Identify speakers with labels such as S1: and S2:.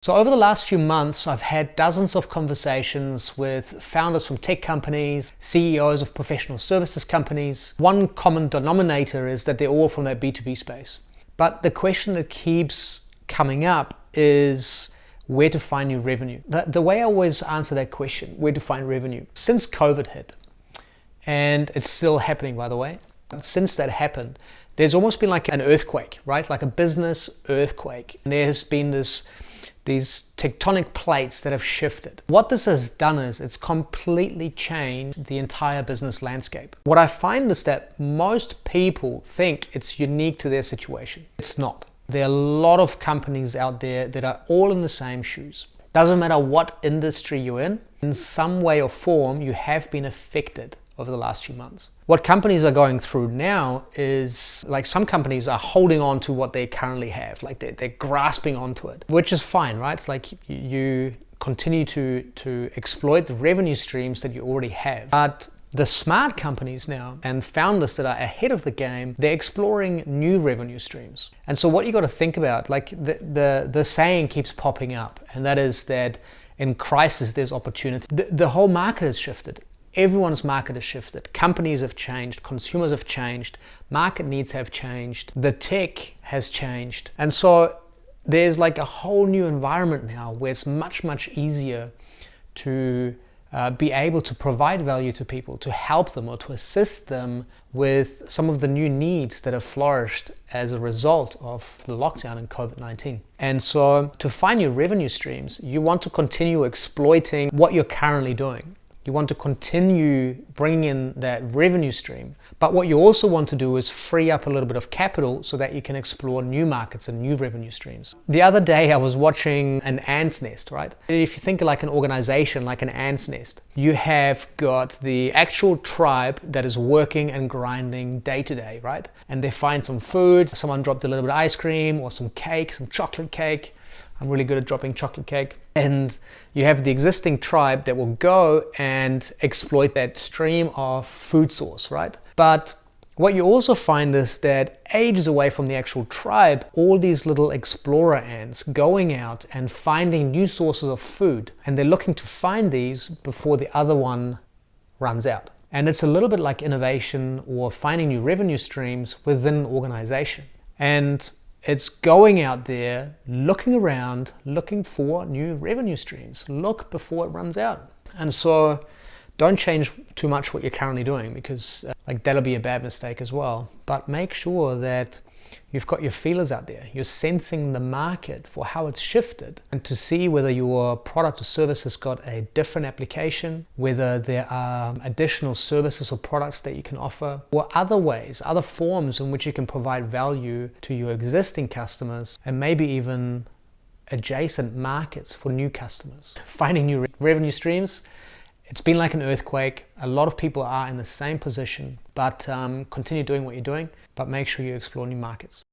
S1: So over the last few months, I've had dozens of conversations with founders from tech companies, CEOs of professional services companies. One common denominator is that they're all from that B2B space. But the question that keeps coming up is where to find new revenue. The way I always answer that question, where to find revenue, since COVID hit, and it's still happening, by the way, since that happened, there's almost been like an earthquake, right? Like a business earthquake. And there has been these tectonic plates that have shifted. What this has done is it's completely changed the entire business landscape. What I find is that most people think it's unique to their situation. It's not. There are a lot of companies out there that are all in the same shoes. Doesn't matter what industry you're in some way or form, you have been affected over the last few months. What companies are going through now is, like, some companies are holding on to what they currently have, like they're grasping onto it, which is fine, right? It's like you continue to exploit the revenue streams that you already have. But the smart companies now and founders that are ahead of the game, they're exploring new revenue streams. And so what you got to think about, like the saying keeps popping up, and that is that in crisis there's opportunity. The whole market has shifted. Everyone's market has shifted. Companies have changed, consumers have changed, market needs have changed, the tech has changed. And so there's like a whole new environment now where it's much, much easier to be able to provide value to people, to help them or to assist them with some of the new needs that have flourished as a result of the lockdown and COVID-19. And so to find new revenue streams, you want to continue exploiting what you're currently doing. You want to continue bringing in that revenue stream. But what you also want to do is free up a little bit of capital so that you can explore new markets and new revenue streams. The other day I was watching an ant's nest, right? If you think like an organization, like an ant's nest, you have got the actual tribe that is working and grinding day to day, right? And they find some food, someone dropped a little bit of ice cream or some cake, some chocolate cake. I'm really good at dropping chocolate cake. And you have the existing tribe that will go and exploit that stream of food source, right? But what you also find is that ages away from the actual tribe, all these little explorer ants going out and finding new sources of food. And they're looking to find these before the other one runs out. And it's a little bit like innovation or finding new revenue streams within an organization. And it's going out there, looking around, looking for new revenue streams. Look before it runs out. And so don't change too much what you're currently doing, because like that'll be a bad mistake as well. But make sure that you've got your feelers out there. You're sensing the market for how it's shifted, and to see whether your product or service has got a different application, whether there are additional services or products that you can offer, or other ways, other forms in which you can provide value to your existing customers, and maybe even adjacent markets for new customers. Finding new revenue streams. It's been like an earthquake. A lot of people are in the same position, but continue doing what you're doing, but make sure you explore new markets.